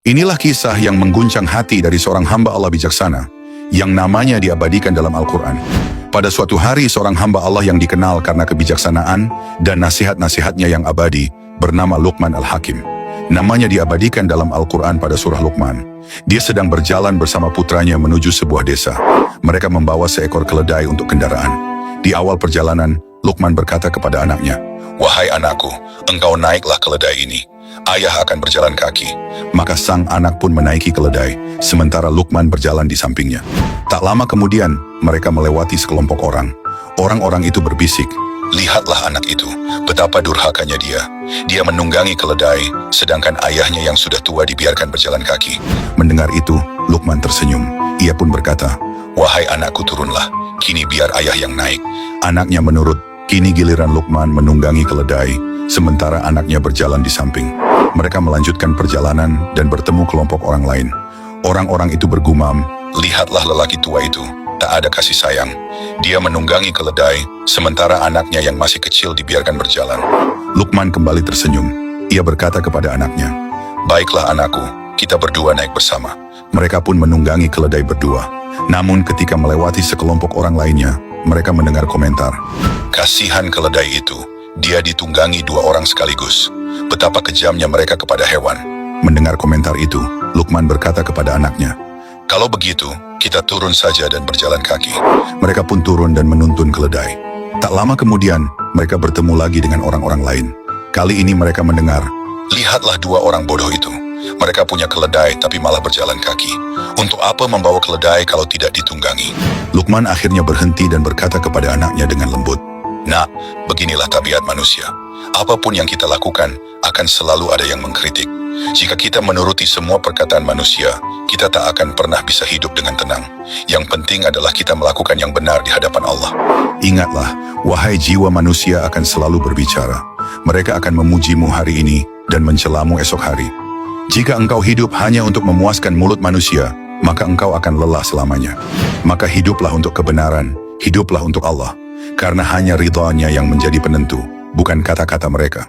Inilah kisah yang mengguncang hati dari seorang hamba Allah bijaksana, yang namanya diabadikan dalam Al-Quran. Pada suatu hari, seorang hamba Allah yang dikenal karena kebijaksanaan dan nasihat-nasihatnya yang abadi, bernama Luqman Al-Hakim. Namanya diabadikan dalam Al-Quran pada surah Luqman. Dia sedang berjalan bersama putranya menuju sebuah desa. Mereka membawa seekor keledai untuk kendaraan. Di awal perjalanan, Luqman berkata kepada anaknya, "Wahai anakku, engkau naiklah keledai ini. Ayah akan berjalan kaki." Maka sang anak pun menaiki keledai, sementara Luqman berjalan di sampingnya. Tak lama kemudian, mereka melewati sekelompok orang. Orang-orang itu berbisik, "Lihatlah anak itu, betapa durhakanya dia. Dia menunggangi keledai, sedangkan ayahnya yang sudah tua dibiarkan berjalan kaki." Mendengar itu, Luqman tersenyum. Ia pun berkata, "Wahai anakku, turunlah. Kini biar ayah yang naik." Anaknya menurut. Kini giliran Luqman menunggangi keledai, sementara anaknya berjalan di samping. Mereka melanjutkan perjalanan dan bertemu kelompok orang lain. Orang-orang itu bergumam, "Lihatlah lelaki tua itu, tak ada kasih sayang. Dia menunggangi keledai, sementara anaknya yang masih kecil dibiarkan berjalan." Luqman kembali tersenyum. Ia berkata kepada anaknya, "Baiklah anakku, kita berdua naik bersama." Mereka pun menunggangi keledai berdua. Namun ketika melewati sekelompok orang lainnya, mereka mendengar komentar, "Kasihan keledai itu, dia ditunggangi dua orang sekaligus. Betapa kejamnya mereka kepada hewan." Mendengar komentar itu, Luqman berkata kepada anaknya, "Kalau begitu, kita turun saja dan berjalan kaki." Mereka pun turun dan menuntun keledai. Tak lama kemudian, mereka bertemu lagi dengan orang-orang lain. Kali ini mereka mendengar, "Lihatlah dua orang bodoh itu. Mereka punya keledai tapi malah berjalan kaki. Untuk apa membawa keledai kalau tidak ditunggangi?" Luqman akhirnya berhenti dan berkata kepada anaknya dengan lembut, "Nak, beginilah tabiat manusia. Apapun yang kita lakukan, akan selalu ada yang mengkritik. Jika kita menuruti semua perkataan manusia, kita tak akan pernah bisa hidup dengan tenang. Yang penting adalah kita melakukan yang benar di hadapan Allah. Ingatlah, wahai jiwa manusia akan selalu berbicara. Mereka akan memujimu hari ini dan mencelamu esok hari. Jika engkau hidup hanya untuk memuaskan mulut manusia, maka engkau akan lelah selamanya. Maka hiduplah untuk kebenaran, hiduplah untuk Allah. Karena hanya ridha-Nya yang menjadi penentu, bukan kata-kata mereka."